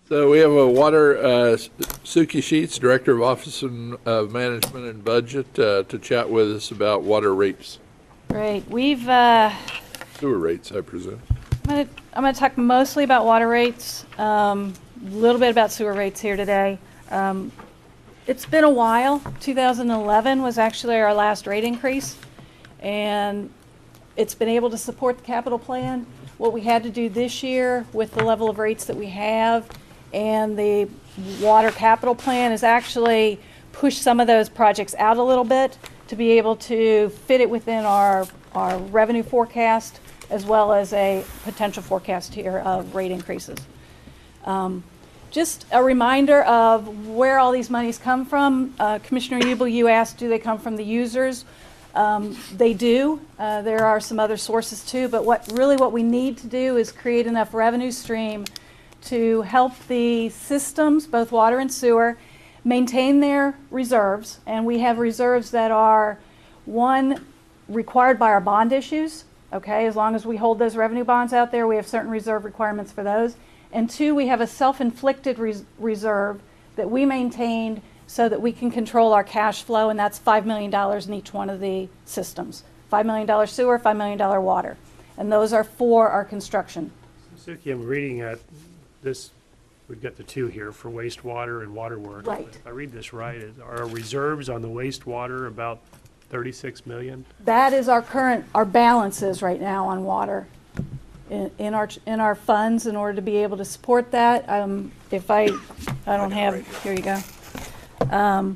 So we have a water, Suki Sheets, Director of Office of Management and Budget, to chat with us about water rates, Great. We've, sewer rates, I presume. I'm going to talk mostly about water rates, a little bit about sewer rates here today. It's been a while. 2011 was actually our last rate increase, and it's been able to support the capital plan. What we had to do this year with the level of rates that we have and the water capital plan is actually push some of those projects out a little bit to be able to fit it within our revenue forecast as well as a potential forecast here of rate increases. Just a reminder of where all these monies come from. Commissioner Ubel, you asked, do they come from the users? They do. There are some other sources too, but what we need to do is create enough revenue stream to help the systems, both water and sewer, maintain their reserves. And we have reserves that are, one, required by our bond issues. Okay, as long as we hold those revenue bonds out there, we have certain reserve requirements for those. And two, we have a self-inflicted reserve that we maintained so that we can control our cash flow, and that's $5 million in each one of the systems. $5 million sewer, $5 million water. And those are for our construction. Suki, I'm reading at this, we've got the two here for wastewater and waterworks. Right. If I read this right, are our reserves on the wastewater about 36 million? That is our balances right now on water in our funds in order to be able to support that. If I don't have, here you go.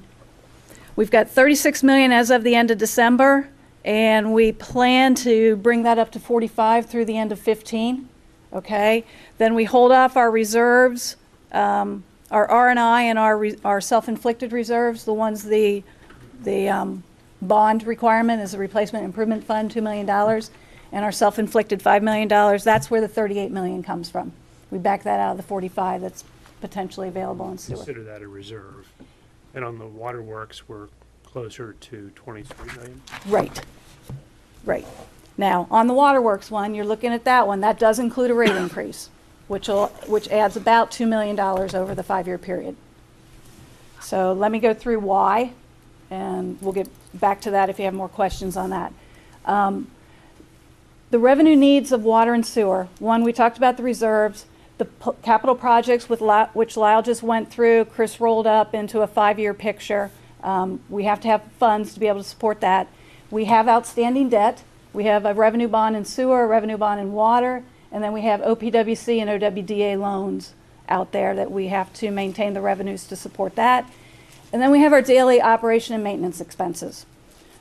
We've got 36 million as of the end of December, and we plan to bring that up to 45 through the end of 15. Okay, then we hold off our reserves, our R&I and our self-inflicted reserves, the ones the bond requirement is a replacement improvement fund, $2 million, and our self-inflicted $5 million. That's where the 38 million comes from. We back that out of the 45 that's potentially available in sewer. Consider that a reserve. And on the waterworks, we're closer to 23 million? Right, right. Now, on the waterworks one, you're looking at that one. That does include a rate increase, which adds about $2 million over the 5-year period. So let me go through why, and we'll get back to that if you have more questions on that. The revenue needs of water and sewer. One, we talked about the reserves, the capital projects which Lyle just went through, Chris rolled up into a 5-year picture. We have to have funds to be able to support that. We have outstanding debt. We have a revenue bond in sewer, a revenue bond in water, and then we have OPWC and OWDA loans out there that we have to maintain the revenues to support that. And then we have our daily operation and maintenance expenses.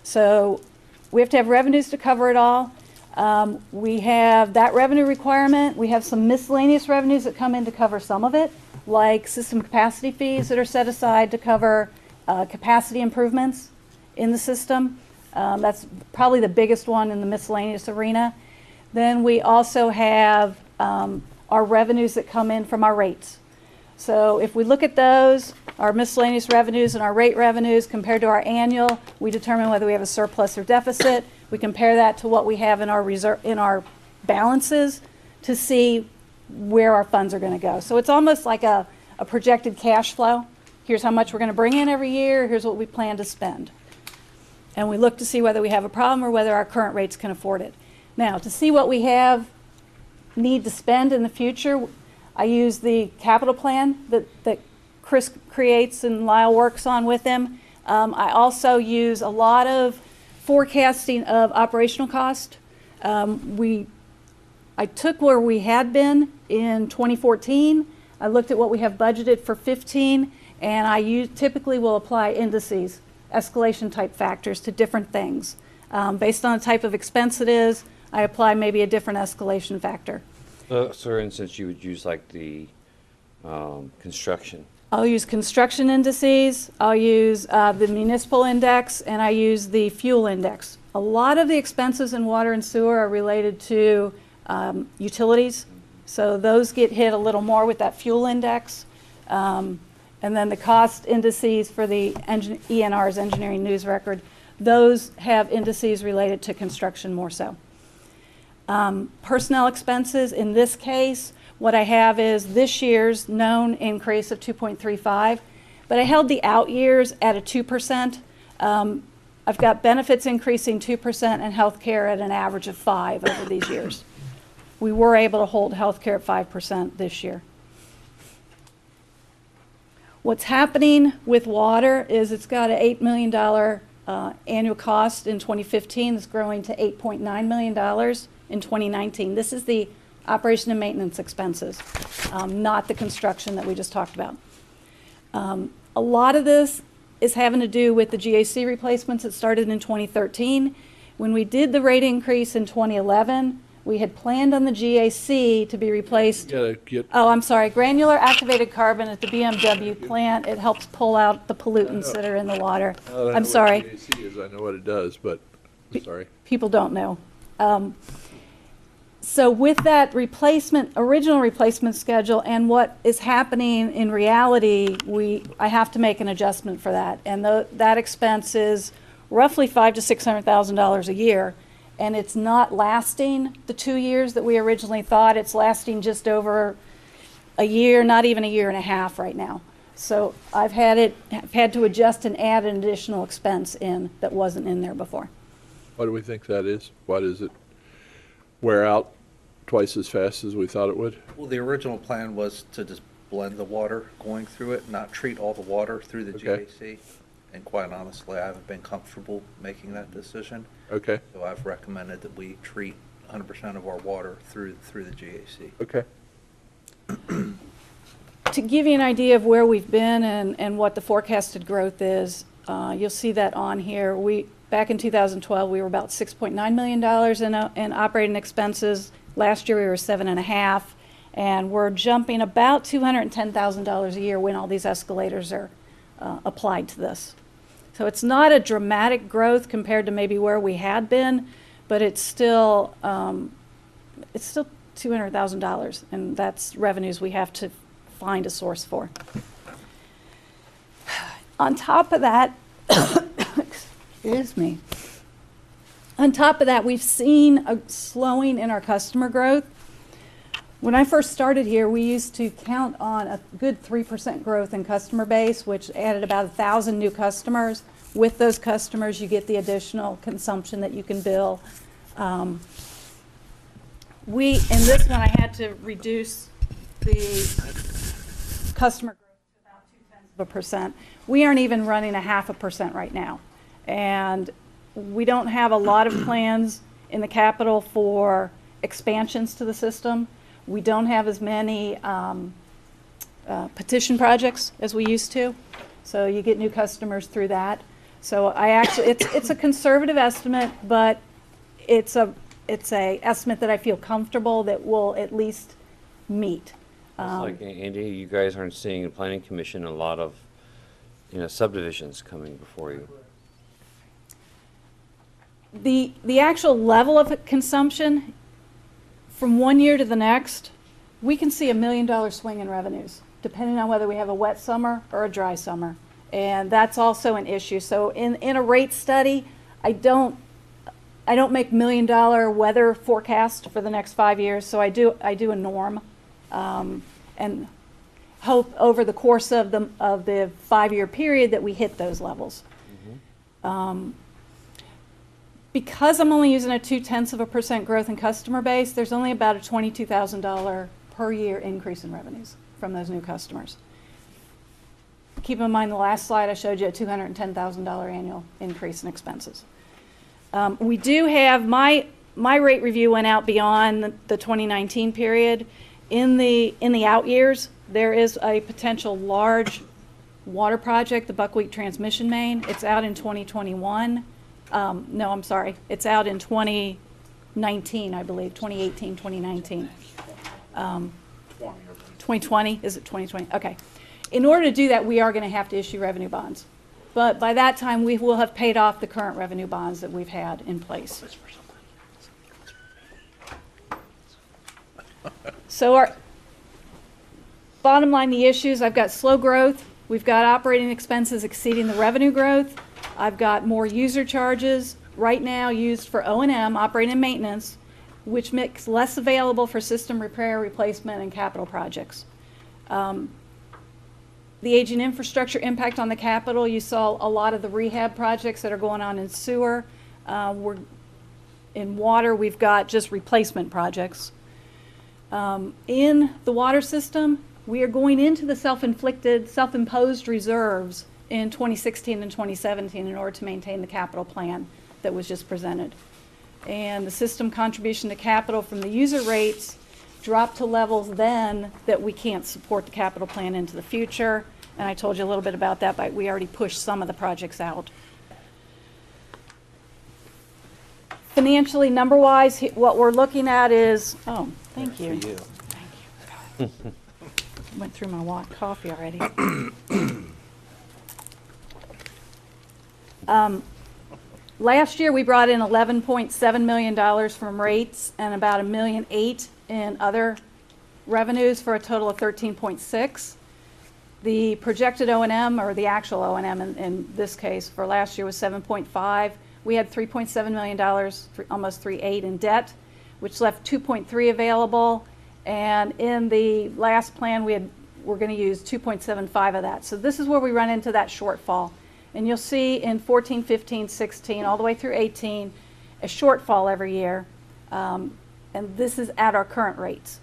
So we have to have revenues to cover it all. We have that revenue requirement. We have some miscellaneous revenues that come in to cover some of it, like system capacity fees that are set aside to cover capacity improvements in the system. That's probably the biggest one in the miscellaneous arena. Then we also have our revenues that come in from our rates. So if we look at those, our miscellaneous revenues and our rate revenues compared to our annual, we determine whether we have a surplus or deficit. We compare that to what we have in our reserve, in our balances, to see where our funds are going to go. So it's almost like a projected cash flow. Here's how much we're going to bring in every year. Here's what we plan to spend. And we look to see whether we have a problem or whether our current rates can afford it. Now, to see what we need to spend in the future, I use the capital plan that Chris creates and Lyle works on with him. I also use a lot of forecasting of operational cost. I took where we had been in 2014. I looked at what we have budgeted for 15, and I typically will apply indices, escalation type factors to different things. Based on the type of expense it is, I apply maybe a different escalation factor. So, for instance, you would use like the construction. I'll use construction indices, I'll use the municipal index, and I use the fuel index. A lot of the expenses in water and sewer are related to utilities, so those get hit a little more with that fuel index. And then the cost indices for the ENR's Engineering News Record, those have indices related to construction more so. Personnel expenses, in this case, What I have is this year's known increase of 2.35, but I held the out years at a 2%. I've got benefits increasing 2% and healthcare at an average of 5 over these years. We were able to hold healthcare at 5% this year. What's happening with water is it's got an $8 million annual cost in 2015. It's growing to $8.9 million in 2019. This is the operation and maintenance expenses, not the construction that we just talked about. A lot of this is having to do with the GAC replacements that started in 2013. When we did the rate increase in 2011, we had planned on the GAC to be replaced. Oh, I'm sorry, granular activated carbon at the BMW plant. It helps pull out the pollutants that are in the water. I'm sorry. What GAC is. I know what it does, but I'm sorry. People don't know. So with that original replacement schedule and what is happening in reality, I have to make an adjustment for that. And that expense is roughly $500,000 to $600,000 a year. And it's not lasting the 2 years that we originally thought. It's lasting just over a year, not even a year and a half right now. So I've had to adjust and add an additional expense in that wasn't in there before. What do we think that is? Why does it wear out twice as fast as we thought it would? Well, the original plan was to just blend the water going through it, not treat all the water through the Okay. GAC. And quite honestly, I haven't been comfortable making that decision. Okay, So I've recommended that we treat 100% of our water through the GAC. okay. To give you an idea of where we've been and what the forecasted growth is, you'll see that on here. Back in 2012, we were about $6.9 million in operating expenses. Last year, we were 7.5, and we're jumping about $210,000 a year when all these escalators are applied to this. So it's not a dramatic growth compared to maybe where we had been, but it's still $200,000, and that's revenues we have to find a source for. On top of that, excuse me. On top of that, we've seen a slowing in our customer growth. When I first started here, we used to count on a good 3% growth in customer base, which added about 1,000 new customers. With those customers, you get the additional consumption that you can bill. In this one, I had to reduce the customer growth to about 0.2%. We aren't even running 0.5% right now. And we don't have a lot of plans in the capital for expansions to the system. We don't have as many petition projects as we used to, so you get new customers through that. So it's a conservative estimate, but it's a estimate that I feel comfortable that we'll at least meet. It's like, Andy, you guys aren't seeing in Planning Commission a lot of, subdivisions coming before you. The actual level of consumption from one year to the next, we can see $1 million swing in revenues, depending on whether we have a wet summer or a dry summer. And that's also an issue. So in a rate study, I don't make $1 million weather forecast for the next 5 years. So I do a norm, and hope over the course of the 5-year period that we hit those levels. Mm-hmm. Because I'm only using a 0.2% growth in customer base, there's only about a $22,000 per year increase in revenues from those new customers. Keep in mind the last slide I showed you a $210,000 annual increase in expenses. We do have, my rate review went out beyond the 2019 period. In the out years, there is a potential large water project, the Buckwheat Transmission Main. It's out in 2021. No, I'm sorry. It's out in 2019, I believe, 2018, 2019. 2020, is it 2020? Okay. In order to do that, we are going to have to issue revenue bonds. But by that time, we will have paid off the current revenue bonds that we've had in place. So our bottom line, the issues, I've got slow growth. We've got operating expenses exceeding the revenue growth. I've got more user charges right now used for O&M, operating and maintenance. which makes less available for system repair, replacement, and capital projects. The aging infrastructure impact on the capital, you saw a lot of the rehab projects that are going on in sewer. In water, we've got just replacement projects. In the water system, we are going into the self-imposed reserves in 2016 and 2017 in order to maintain the capital plan that was just presented. And the system contribution to capital from the user rates dropped to levels then that we can't support the capital plan into the future. And I told you a little bit about that, but we already pushed some of the projects out. Financially, number-wise, what we're looking at is, oh, thank you. For you. Thank you. Went through my coffee already. Last year, we brought in $11.7 million from rates and about $1.8 million in other revenues for a total of 13.6. The projected O&M, or the actual O&M in this case for last year, was 7.5. We had $3.7 million, almost 3.8 in debt, which left 2.3 available. And in the last plan, we're going to use 2.75 of that. So this is where we run into that shortfall. And you'll see in 14, 15, 16, all the way through 18, a shortfall every year. And this is at our current rates.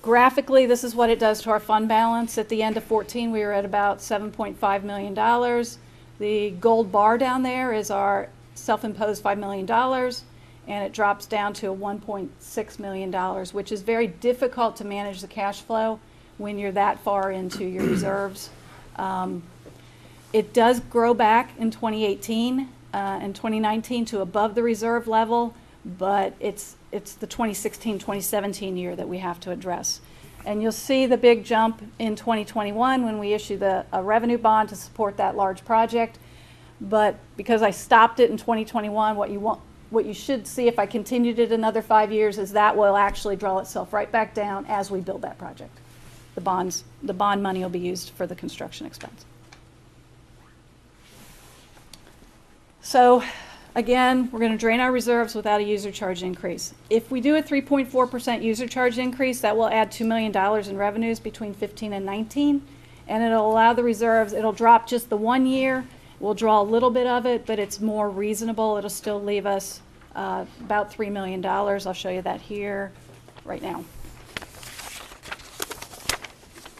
Graphically, this is what it does to our fund balance. At the end of 14, we were at about $7.5 million. The gold bar down there is our self-imposed $5 million, and it drops down to a $1.6 million, which is very difficult to manage the cash flow when you're that far into your reserves. It does grow back in 2018 and 2019 to above the reserve level, but it's the 2016-2017 year that we have to address. And you'll see the big jump in 2021 when we issue a revenue bond to support that large project. But because I stopped it in 2021, what you should see if I continued it another 5 years is that will actually draw itself right back down as we build that project. The bond money will be used for the construction expense. So again, we're going to drain our reserves without a user charge increase. If we do a 3.4% user charge increase, that will add $2 million in revenues between 15 and 19, and it'll allow the reserves, it'll drop just the 1 year. We'll draw a little bit of it, but it's more reasonable. It'll still leave us about $3 million. I'll show you that here right now.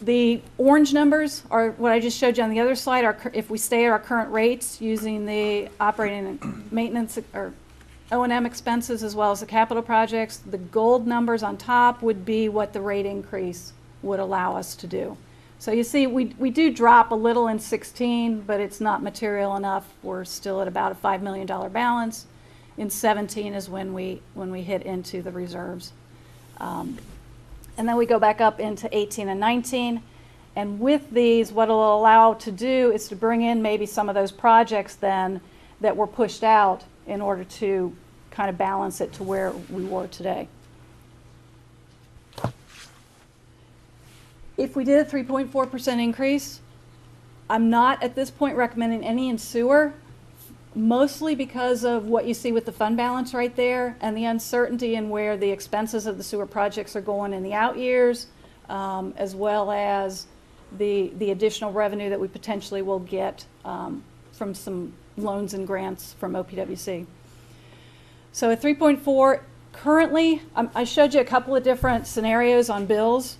The orange numbers are what I just showed you on the other slide. If we stay at our current rates using the operating and maintenance or O&M expenses as well as the capital projects, the gold numbers on top would be what the rate increase would allow us to do. So you see, we do drop a little in 16, but it's not material enough. We're still at about a $5 million balance. In 17 is when we hit into the reserves. And then we go back up into 18 and 19. And with these, what it'll allow to do is to bring in maybe some of those projects then that were pushed out in order to kind of balance it to where we were today. If we did a 3.4% increase, I'm not at this point recommending any in sewer, mostly because of what you see with the fund balance right there and the uncertainty in where the expenses of the sewer projects are going in the out years, as well as the additional revenue that we potentially will get from some loans and grants from OPWC. So at 3.4, currently, I showed you a couple of different scenarios on bills.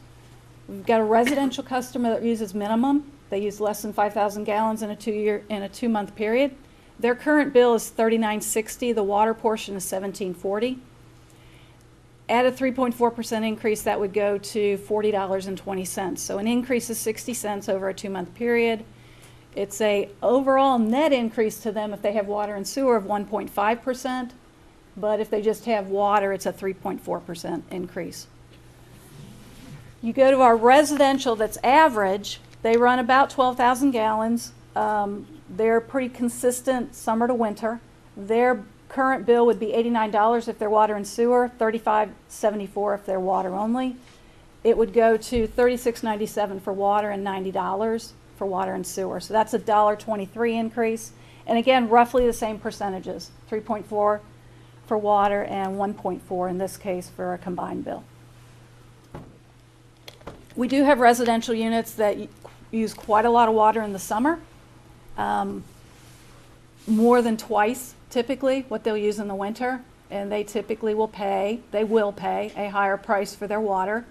We've got a residential customer that uses minimum. They use less than 5,000 gallons in a 2-month period. Their current bill is $39.60. The water portion is $17.40. At a 3.4% increase, that would go to $40.20. So an increase of 60 cents over a 2-month period. It's a overall net increase to them if they have water and sewer of 1.5%. But if they just have water, it's a 3.4% increase. You go to our residential that's average, they run about 12,000 gallons. They're pretty consistent summer to winter. Their current bill would be $89 if they're water and sewer, $35.74 if they're water only. It would go to $36.97 for water and $90 for water and sewer. So that's a $1.23 increase. And again, roughly the same percentages, 3.4 for water and 1.4 in this case for a combined bill. We do have residential units that use quite a lot of water in the summer, more than twice typically what they'll use in the winter, and they typically will pay a higher price for their water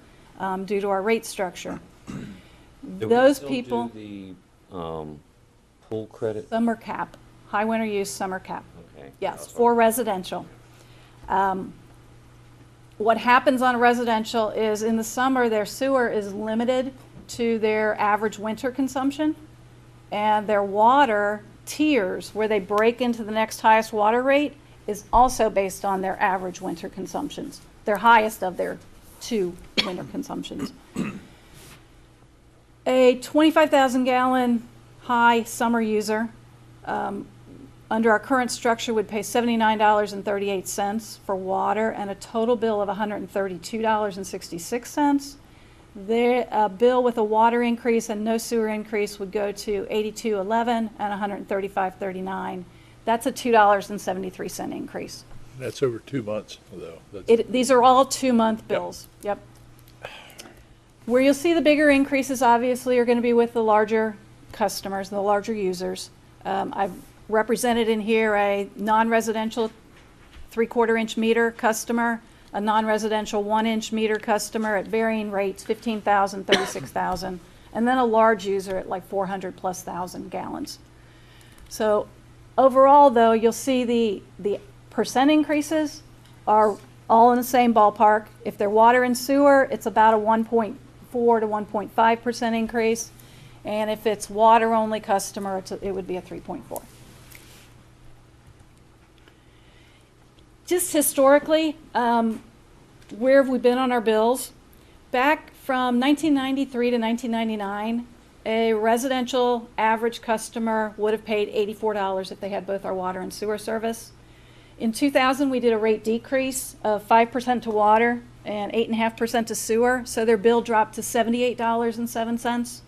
due to our rate structure. Do we Those still people, do the pool credit? summer cap, high winter use summer cap. Okay. Yes, for residential. What happens on a residential is in the summer, their sewer is limited to their average winter consumption, and their water tiers, where they break into the next highest water rate, is also based on their average winter consumptions, their highest of their 2 winter consumptions. A 25,000 gallon high summer user under our current structure would pay $79.38 for water and a total bill of $132.66. Their bill with a water increase and no sewer increase would go to $82.11 and $135.39. That's a $2.73 increase. That's over 2 months, though. That's- These are all 2-month bills. Yep. Where you'll see the bigger increases obviously are going to be with the larger customers, the larger users. I've represented in here a non-residential 3/4 inch meter customer, a non-residential 1 inch meter customer at varying rates, 15,000, 36,000, and then a large user at like 400 plus thousand gallons. So overall though, you'll see the percent increases are all in the same ballpark. If they're water and sewer, it's about a 1.4 to 1.5% increase. And if it's water only customer, it would be a 3.4. Just historically, where have we been on our bills? Back from 1993 to 1999, a residential average customer would have paid $84 if they had both our water and sewer service. In 2000, we did a rate decrease of 5% to water and 8.5% to sewer, so their bill dropped to $78.07.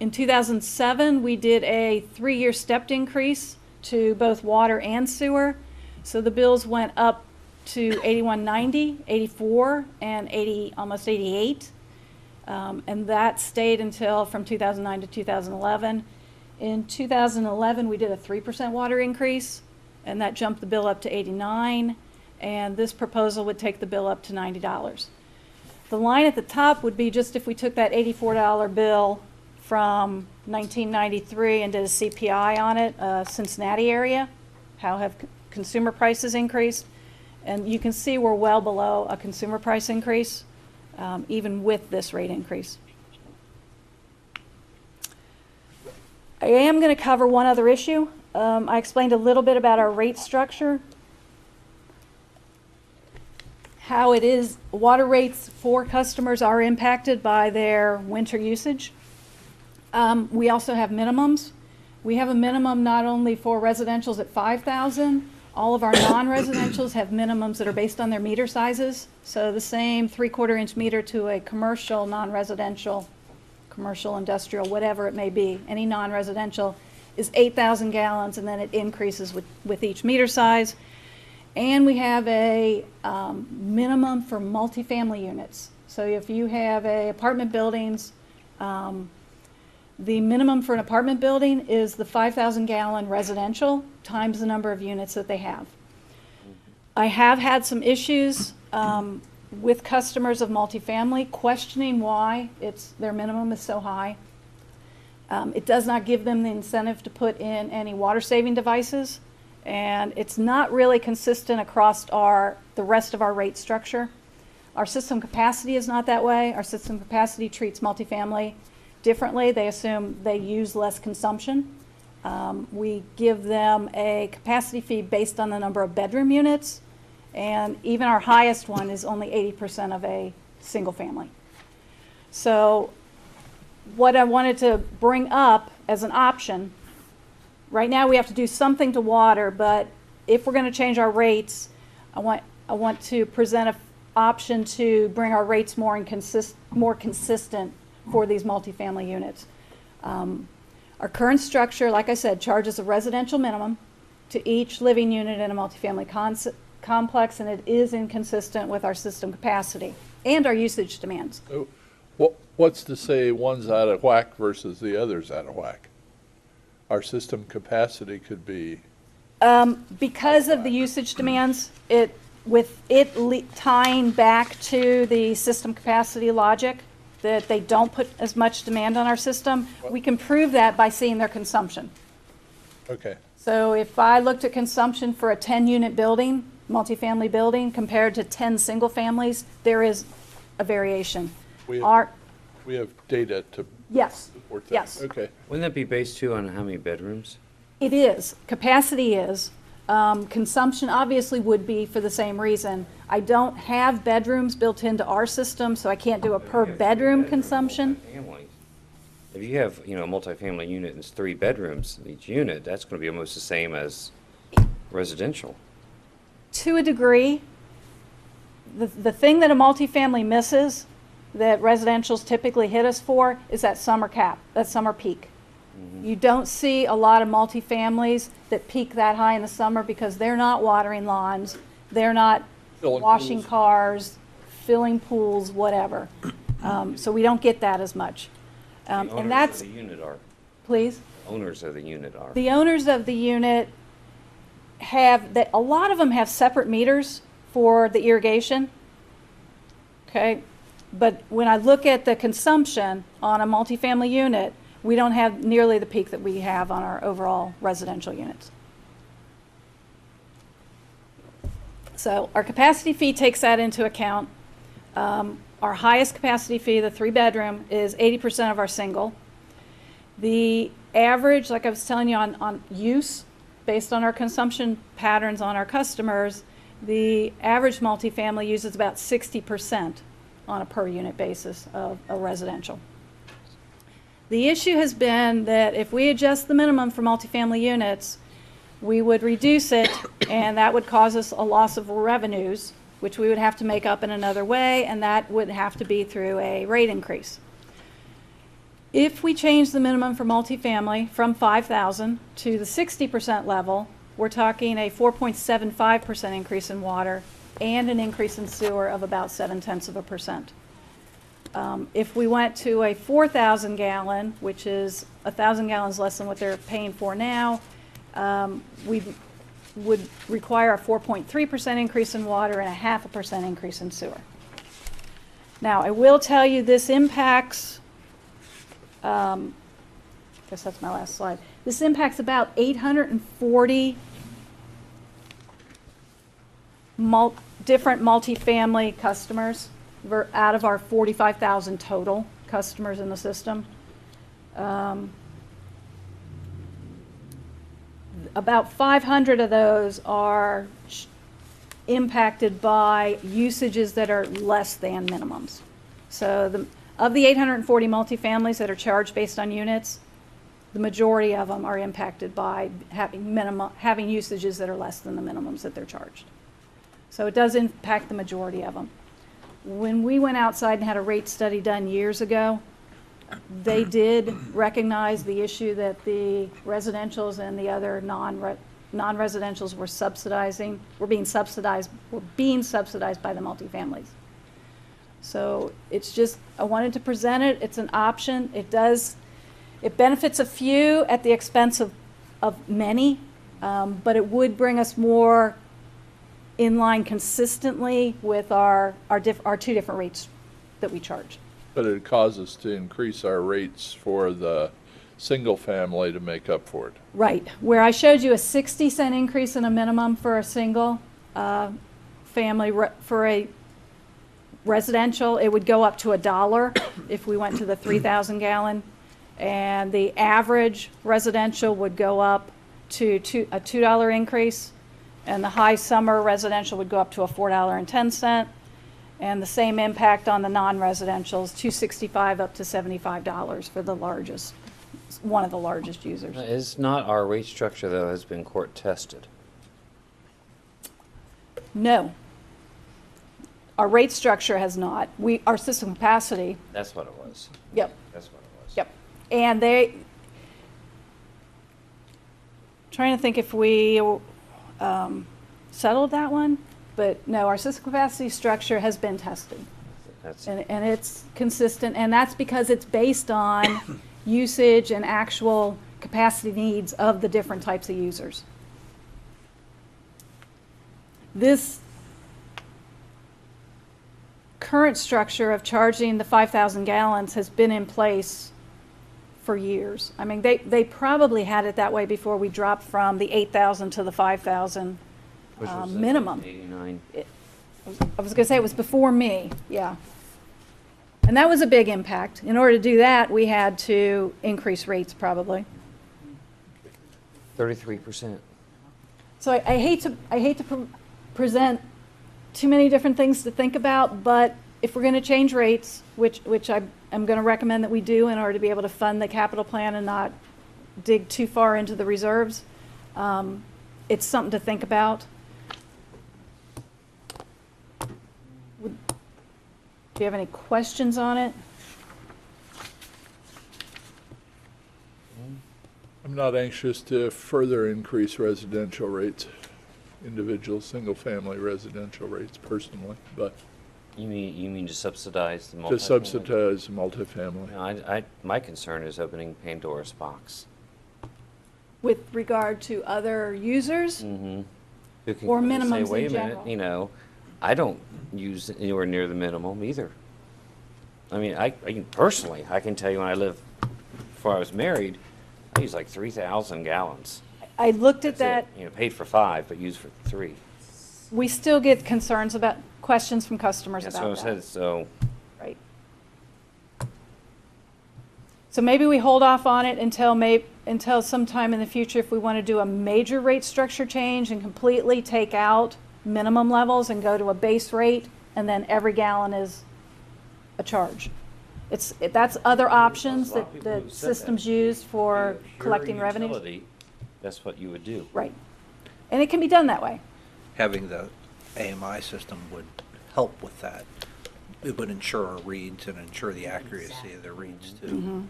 In 2007, we did a 3-year stepped increase to both water and sewer, so the bills went up to $81.90, $84, and almost $88. And that stayed until from 2009 to 2011. In 2011, we did a 3% water increase, and that jumped the bill up to $89, and this proposal would take the bill up to $90. The line at the top would be just if we took that $84 bill from 1993 and did a CPI on it, Cincinnati area, how have consumer prices increased? And you can see we're well below a consumer price increase, even with this rate increase. I am going to cover one other issue. I explained a little bit about our rate structure, how it is water rates for customers are impacted by their winter usage. We also have minimums. We have a minimum not only for residentials at 5,000, all of our non-residentials have minimums that are based on their meter sizes. So the same 3/4 inch meter to a commercial, non-residential, commercial, industrial, whatever it may be, any non-residential is 8,000 gallons, and then it increases with each meter size. And we have a minimum for multifamily units. So if you have apartment buildings, the minimum for an apartment building is the 5,000 gallon residential times the number of units that they have. I have had some issues with customers of multifamily questioning why their minimum is so high. It does not give them the incentive to put in any water saving devices, and it's not really consistent across the rest of our rate structure. Our system capacity is not that way. Our system capacity treats multifamily differently. They assume they use less consumption. We give them a capacity fee based on the number of bedroom units, and even our highest one is only 80% of a single family. So what I wanted to bring up as an option, right now we have to do something to water, but if we're going to change our rates, I want to present an option to bring our rates more consistent for these multifamily units. Our current structure, like I said, charges a residential minimum to each living unit in a multifamily complex, and it is inconsistent with our system capacity and our usage demands. So, what's to say one's out of whack versus the other's out of whack? Our system capacity could be, Because of the usage demands, tying back to the system capacity logic, that they don't put as much demand on our system, we can prove that by seeing their consumption. okay. So if I looked at consumption for a 10-unit building, multifamily building, compared to 10 single families, there is a variation. We Our, have data to yes, support that. yes. Okay. Wouldn't that be based too on how many bedrooms? It is. Capacity is. Consumption obviously would be for the same reason. I don't have bedrooms built into our system, so I can't do a per bedroom consumption. Multifamily. If you have, a multifamily unit and it's 3 bedrooms in each unit, that's going to be almost the same as residential. To a degree, the thing that a multifamily misses, that residentials typically hit us for, is that summer cap, that summer peak. You don't see a lot of multifamilies that peak that high in the summer because they're not watering lawns, they're not Filling washing pools. cars, filling pools, whatever. So we don't get that as much. The And owners that's, of the unit are. please? Owners of the unit are. The owners of the unit have, that a lot of them have separate meters for the irrigation. Okay, but when I look at the consumption on a multifamily unit, we don't have nearly the peak that we have on our overall residential units. So our capacity fee takes that into account. Our highest capacity fee, the 3-bedroom, is 80% of our single. The average, like I was telling you, on use, based on our consumption patterns on our customers, the average multifamily uses about 60% on a per unit basis of a residential. The issue has been that if we adjust the minimum for multifamily units, we would reduce it, and that would cause us a loss of revenues, which we would have to make up in another way, and that would have to be through a rate increase. If we change the minimum for multifamily from 5,000 to the 60% level, we're talking a 4.75% increase in water and an increase in sewer of about 0.7%. If we went to a 4,000 gallon, which is 1,000 gallons less than what they're paying for now, we would require a 4.3% increase in water and a 0.5% increase in sewer. Now, I will tell you this impacts, I guess that's my last slide. This impacts about 840 different multifamily customers out of our 45,000 total customers in the system. About 500 of those are impacted by usages that are less than minimums. So of the 840 multifamilies that are charged based on units, the majority of them are impacted by having usages that are less than the minimums that they're charged. So it does impact the majority of them. When we went outside and had a rate study done years ago, they did recognize the issue that the residentials and the other non-residentials were being subsidized by the multifamilies. So it's just, I wanted to present it. It's an option. It benefits a few at the expense of many, but it would bring us more in line consistently with our 2 different rates that we charge. But it causes us to increase our rates for the single family to make up for it. Right. Where I showed you a 60-cent increase in a minimum for a single family, for a residential, it would go up to $1 if we went to the 3,000 gallon. And the average residential would go up to a $2 increase. And the high summer residential would go up to a $4.10. And the same impact on the non-residentials, $2.65 up to $75 for the largest, one of the largest users. Is not our rate structure, though, has been court tested? No. Our rate structure has not. Our system capacity, That's what it was. yep, That's what it was. yep. And trying to think if we settled that one, but no, our system capacity structure has been tested. That's, And it's consistent, and that's because it's based on usage and actual capacity needs of the different types of users. This current structure of charging the 5,000 gallons has been in place for years. I mean, they probably had it that way before we dropped from the 8,000 to the 5,000 which was minimum. 89. I was going to say it was before me, yeah. And that was a big impact. In order to do that, we had to increase rates probably. 33%. So I hate to present too many different things to think about, but if we're going to change rates, which I'm going to recommend that we do in order to be able to fund the capital plan and not dig too far into the reserves, it's something to think about. Do you have any questions on it? I'm not anxious to further increase residential rates, individual, single-family residential rates personally, but You mean to subsidize the multifamily? to subsidize multifamily. No, my concern is opening Pandora's box. With regard to other users? Mm-hmm. Who can Or come in and minimums say, wait in a minute, general. you know, I don't use anywhere near the minimum either. I mean, I can personally, I can tell you when I lived, before I was married, I used like 3,000 gallons. I looked at That's that. it. You know, paid for 5, but used for 3. We still get concerns about, questions from customers That's about what I that. said, so, Right. So maybe we hold off on it until sometime in the future if we want to do a major rate structure change and completely take out minimum levels and go to a base rate, and then every gallon is a charge. That's other options a lot of people that who said systems that. use for Pure collecting revenues. utility, that's what you would do. Right. And it can be done that way. Having the AMI system would help with that. It would ensure our reads and ensure the accuracy of the reads too.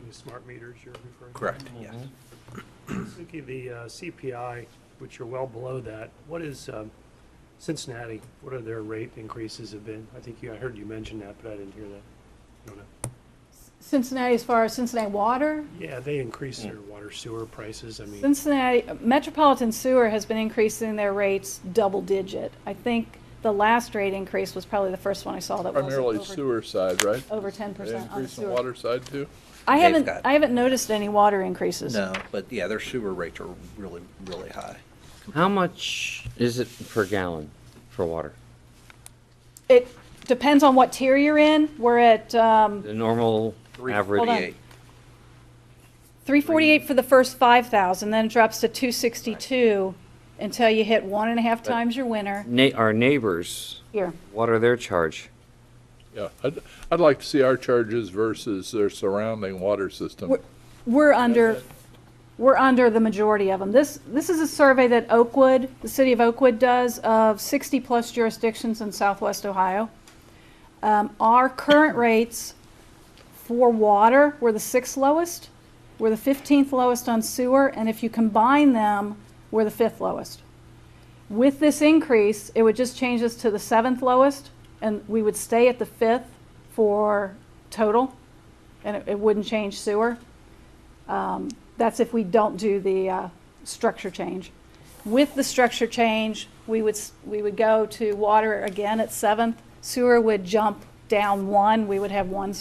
The smart meters you're referring to? Correct, yes. Thinking the CPI, which are well below that, what is Cincinnati, what are their rate increases have been? I heard you mention that, but I didn't hear that. I don't know. Cincinnati, as far as Cincinnati Water, Yeah, they increased their water sewer prices, I mean, Cincinnati, Metropolitan Sewer has been increasing their rates double digit. I think the last rate increase was probably the first one I saw that was Primarily over, sewer side, right? over 10% They on increase the sewer. water side too? I They've got- haven't noticed any water increases. No, but yeah, their sewer rates are really, really high. How much is it per gallon for water? It depends on what tier you're in. We're at The normal average? Hold on. 348. 348 for the first 5,000, then it drops to 262 until you hit 1.5 times your winter. Our neighbors, Here, what are their charge? Yeah, I'd like to see our charges versus their surrounding water system. we're under the majority of them. This is a survey that Oakwood, the city of Oakwood does of 60-plus jurisdictions in southwest Ohio. Our current rates for water were the 6th lowest, we're the 15th lowest on sewer, and if you combine them, we're the 5th lowest. With this increase, it would just change us to the 7th lowest, and we would stay at the 5th for total, and it wouldn't change sewer. That's if we don't do the structure change. With the structure change, we would go to water again at 7th. Sewer would jump down 1. We would have 1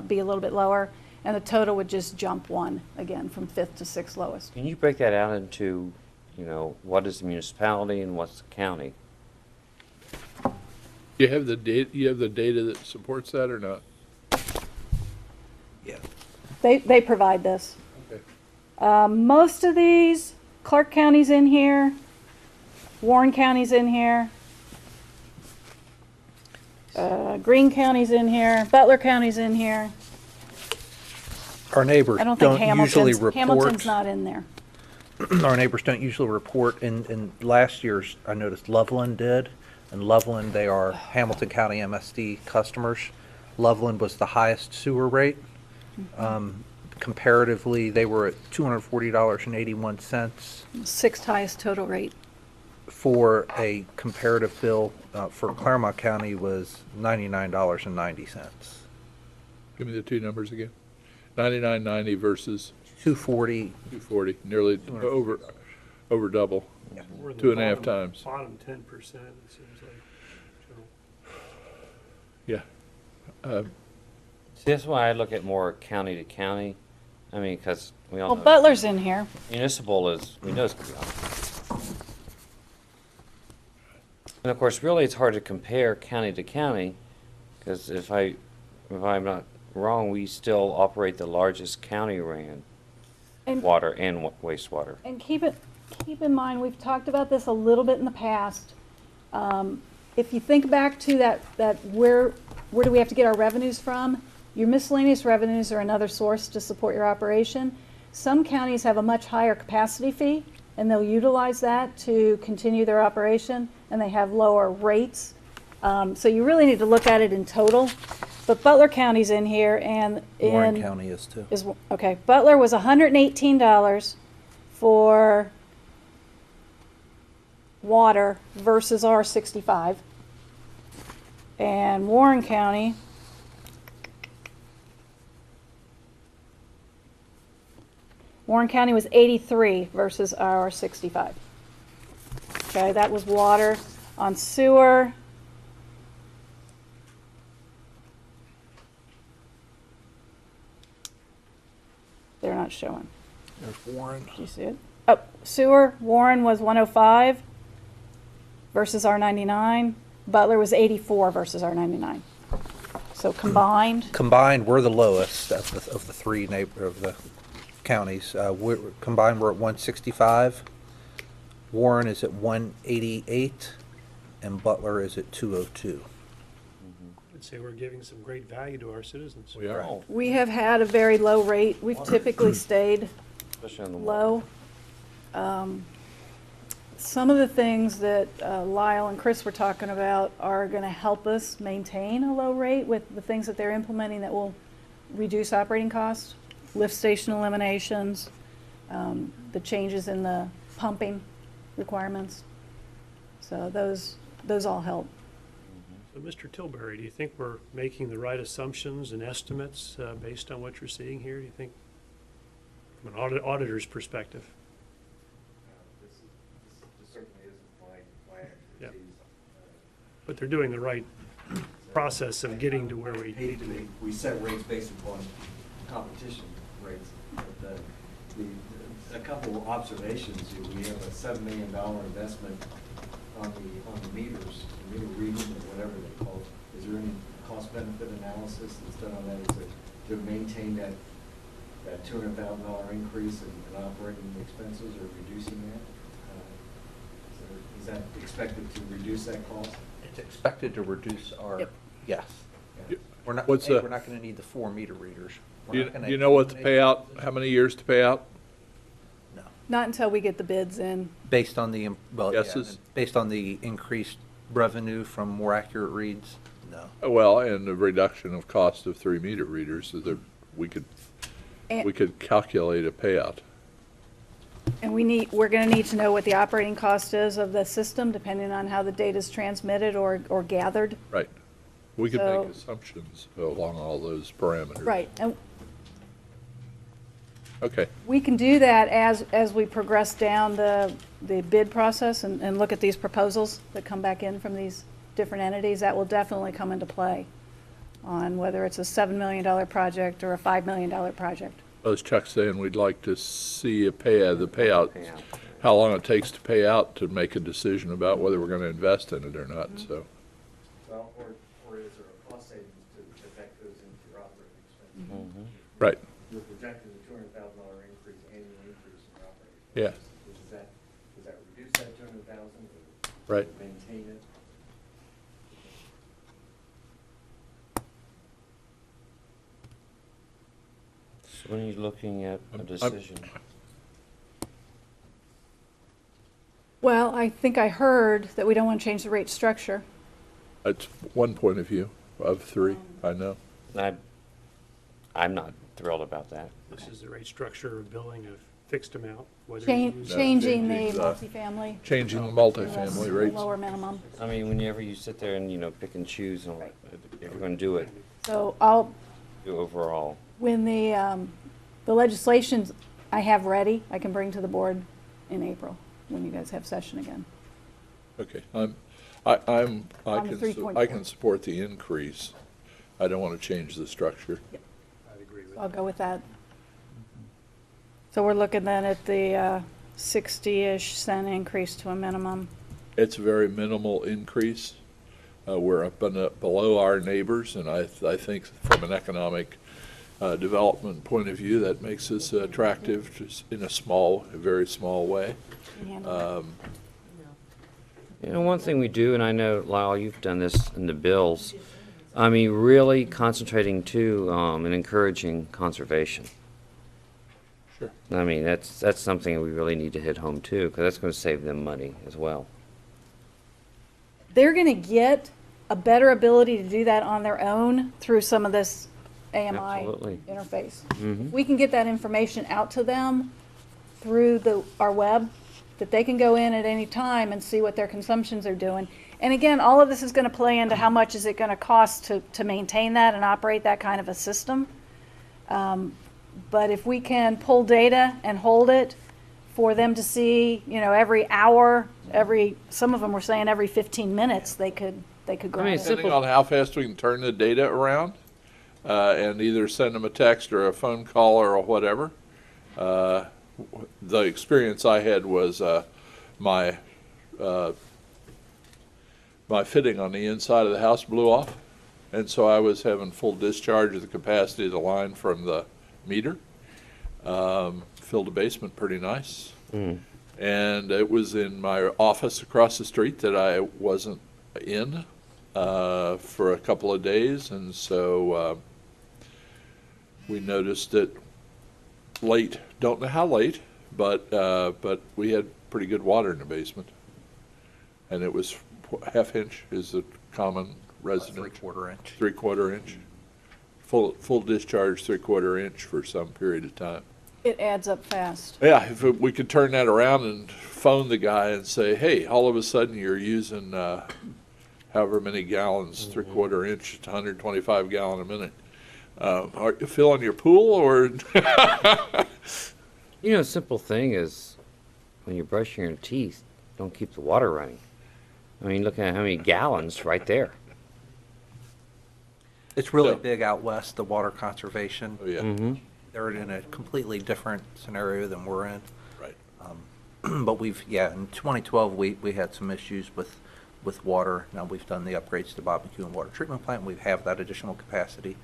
be a little bit lower, and the total would just jump 1 again from 5th to 6th lowest. Can you break that out into, what is the municipality and what's the county? You have the data that supports that or not? Yeah. They provide this. Okay. Most of these, Clark County's in here, Warren County's in here, Greene County's in here, Butler County's in here. Our neighbors I don't think don't usually Hamilton's report, not in there. our neighbors don't usually report. In last year's, I noticed Loveland did. And Loveland, they are Hamilton County MSD customers. Loveland was the highest sewer rate. comparatively, they were at $240.81 Sixth highest total rate. for a comparative bill for Clermont County was $99.90. Give me the two numbers again. 99.90 versus 240, 240, nearly over double. More than Two and a half bottom- times. Bottom 10%, it seems like. General. Yeah. See, that's why I look at more county to county. I mean, because we all Well, know Butler's in here. municipal is, we know it's going to be on. And of course, really, it's hard to compare county to county, because if I'm not wrong, we still operate the largest county ran And water and wastewater. And keep in mind, we've talked about this a little bit in the past. If you think back to that where do we have to get our revenues from? Your miscellaneous revenues are another source to support your operation. Some counties have a much higher capacity fee, and they'll utilize that to continue their operation, and they have lower rates. So you really need to look at it in total. But Butler County's in here, and Warren County is too. okay, Butler was $118 for water versus our 65. And Warren County was 83 versus our 65. Okay, that was water. On sewer, they're not showing. There's Warren. Do you see it? Oh, sewer, Warren was 105 versus our 99. Butler was 84 versus our 99. So combined, Combined, we're the lowest of the three of the counties. Combined, we're at 165. Warren is at 188, and Butler is at 202. I'd say we're giving some great value to our citizens. We are. Oh, we have had a very low rate. We've typically stayed especially on the water. low. Some of the things that Lyle and Chris were talking about are going to help us maintain a low rate with the things that they're implementing that will reduce operating costs, lift station eliminations, the changes in the pumping requirements. So those all help. So, Mr. Tilbury, do you think we're making the right assumptions and estimates based on what you're seeing here? Do you think, from an auditor's perspective? This certainly isn't my Yeah. expertise. But they're doing the right process of getting to where we need to be. We set rates based upon competition rates. But a couple of observations, we have a $7 million investment on the meters, the meter reading, or whatever they call it. Is there any cost benefit analysis that's done on that? Is it to maintain that $200,000 increase in operating expenses, or reducing that? Is that expected to reduce that cost? It's expected to reduce our, Yep. yes. Yep. We're not, What's we're the- not going to need the 4 meter readers. We're Do not gonna you know what to pay eliminate- out, how many years to pay out? No. Not until we get the bids in. Based on the, well, yeah, Guesses? based on the increased revenue from more accurate reads, no. Well, and the reduction of cost of 3 meter readers, so that we could calculate a payout. And we're going to need to know what the operating cost is of the system, depending on how the data is transmitted or gathered. Right. We could So- make assumptions along all those parameters. Right, and Okay. we can do that as we progress down the bid process and look at these proposals that come back in from these different entities. That will definitely come into play on whether it's a $7 million project or a $5 million project. As Chuck's saying, we'd like to see the payout, Payout. how long it takes to pay out to make a decision about whether we're going to invest in it or not, so. Well, or is there a cost savings that goes into your operating expenses? Mhm. Right, You're projecting a $200,000 increase, annual increase in your operating yeah, expenses. Does that reduce that 200,000 or right. maintain it? So when you're looking at a decision, Well, I think I heard that we don't want to change the rate structure. That's one point of view of 3, I know. I'm not thrilled about that. This is the rate structure of billing a fixed amount, whether you Change- use. Changing the changing the- multifamily. Changing the multifamily rates. Lower minimum. I mean, whenever you sit there and, pick and choose, and if you're gonna do it, So I'll, do overall. when the legislations I have ready, I can bring to the board in April, when you guys have session again. Okay, On I the 3.4. can support the increase. I don't want to change the structure. I'd agree with I'll that. go with that. So we're looking then at the 60-ish cent increase to a minimum. It's a very minimal increase. We're up and up below our neighbors, and I think from an economic development point of view, that makes us attractive just in a very small way. Can handle that. One thing we do, and I know, Lyle, you've done this in the bills, I mean, really concentrating too, and encouraging conservation. Sure. I mean, that's something we really need to hit home too, because that's gonna save them money as well. They're going to get a better ability to do that on their own through some of this AMI Absolutely. interface. Mhm. If we can get that information out to them through our web, that they can go in at any time and see what their consumptions are doing. And again, all of this is going to play into how much is it going to cost to maintain that and operate that kind of a system. But if we can pull data and hold it for them to see, every hour, some of them were saying every 15 minutes, they could grab mean, it. it's Depending on how fast we can turn the data around, and either send them a text or a phone call or whatever. The experience I had was my fitting on the inside of the house blew off, and so I was having full discharge of the capacity of the line from the meter. Filled the basement pretty nice. And it was in my office across the street that I wasn't in for a couple of days, and so we noticed it late. Don't know how late, but we had pretty good water in the basement, and it was half-inch is a common resident. 3/4 inch. 3/4 inch. Full discharge 3/4 inch for some period of time. It adds up fast. Yeah, if we could turn that around and phone the guy and say, hey, all of a sudden you're using however many gallons, 3/4 inch, 125 gallon a minute. Are you filling your pool or? A simple thing is, when you're brushing your teeth, don't keep the water running. I mean, look at how many gallons right there. It's really Yeah. big out west, the water conservation. Oh, yeah, Mm-hmm. They're in a completely different scenario than we're in. right. But in 2012, we had some issues with water. Now we've done the upgrades to Barbecue and Water Treatment Plant. We have that additional capacity.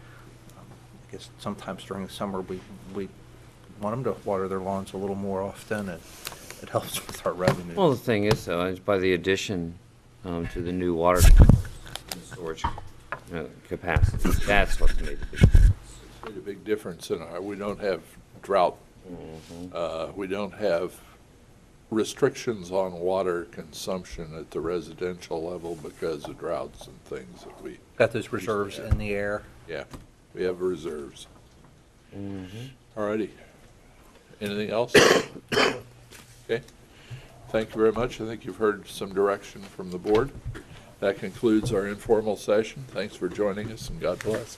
I guess sometimes during the summer, we want them to water their lawns a little more often, and it helps with our revenue. Well, the thing is, though, is by the addition to the new water storage capacity, that's what's made the big difference. Made a big difference in we don't have drought. We don't have restrictions on water consumption at the residential level because of droughts and things that we, Got those reserves in the air. yeah, we have reserves. All righty. Anything else? Okay. Thank you very much. I think you've heard some direction from the board. That concludes our informal session. Thanks for joining us, and God bless.